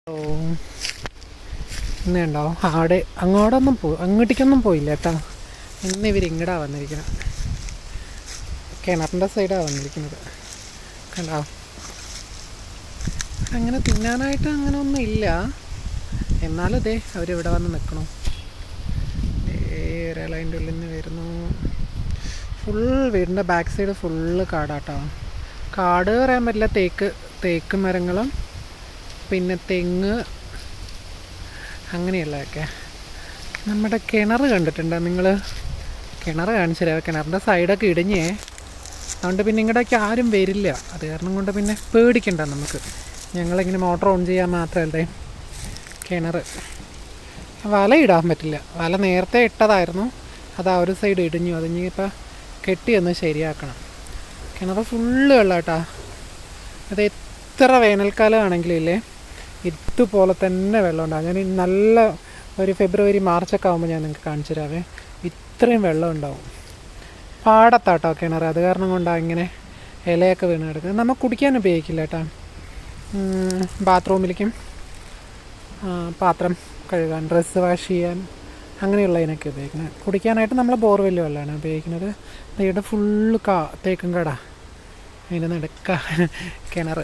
ഓ ഇന്നുണ്ടോ ആടെ അങ്ങോട്ടേക്കൊന്നും പോയില്ല കേട്ടോ. ഇന്ന് ഇവർ ഇങ്ങടാ വന്നിരിക്കുന്നത്, കിണറിൻ്റെ സൈഡാണ് വന്നിരിക്കുന്നത്. കണ്ടോ, അങ്ങനെ തിന്നാനായിട്ട് അങ്ങനെ ഒന്നും ഇല്ല. എന്നാലും ഇതേ അവരിവിടെ വന്ന് നിൽക്കണു. ഒരാൾ അതിൻ്റെ ഉള്ളിൽ നിന്ന് വരുന്നു. ഫുൾ വീടിൻ്റെ ബാക്ക് സൈഡ് ഫുള്ള് കാടാട്ടോ. കാട് പറയാൻ പറ്റില്ല, തേക്ക് മരങ്ങളും പിന്നെ തെങ്ങ് അങ്ങനെയുള്ളതൊക്കെ. നമ്മുടെ കിണർ കണ്ടിട്ടുണ്ടോ നിങ്ങൾ? കിണർ കാണിച്ചു തരാം. കിണറിൻ്റെ സൈഡൊക്കെ ഇടിഞ്ഞേ, അതുകൊണ്ട് പിന്നെ ഇങ്ങോട്ടേക്ക് ആരും വരില്ല. അത് കാരണം കൊണ്ട് പിന്നെ പേടിക്കണ്ട നമുക്ക്. ഞങ്ങളിങ്ങനെ മോട്ടർ ഓൺ ചെയ്യാൻ മാത്രമല്ലേ കിണർ. വല ഇടാൻ പറ്റില്ല, വല നേരത്തെ ഇട്ടതായിരുന്നു, അത് ആ ഒരു സൈഡ് ഇടിഞ്ഞു. അതിനിപ്പോൾ കെട്ടിയൊന്ന് ശരിയാക്കണം. കിണർ ഫുള്ള് വെള്ളം കേട്ടോ. അത് എത്ര വേനൽക്കാലം ആണെങ്കിലില്ലേ ഇതുപോലെ തന്നെ വെള്ളം ഉണ്ടാകും. ഞാൻ നല്ല ഒരു ഫെബ്രുവരി മാർച്ചൊക്കെ ആകുമ്പോൾ ഞാൻ നിങ്ങൾക്ക് കാണിച്ചു തരാവേ. ഇത്രയും വെള്ളം ഉണ്ടാവും. പാടത്താട്ടോ കിണർ, അത് കാരണം കൊണ്ടാണ് ഇങ്ങനെ ഇലയൊക്കെ വീണ് കിടക്കുന്നത്. നമ്മൾ കുടിക്കാൻ ഉപയോഗിക്കില്ല കേട്ടോ, ബാത്റൂമിലേക്കും പാത്രം കഴുകാൻ, ഡ്രസ്സ് വാഷ് ചെയ്യാൻ അങ്ങനെയുള്ളതിനൊക്കെ ഉപയോഗിക്കുന്നത്. കുടിക്കാനായിട്ട് നമ്മൾ ബോർവെല്ല് വെള്ളമാണ് ഉപയോഗിക്കുന്നത്. ഇവിടെ ഫുള്ള് തേക്കും കാടാ, അതിൻ്റെ നടുക്ക കിണർ.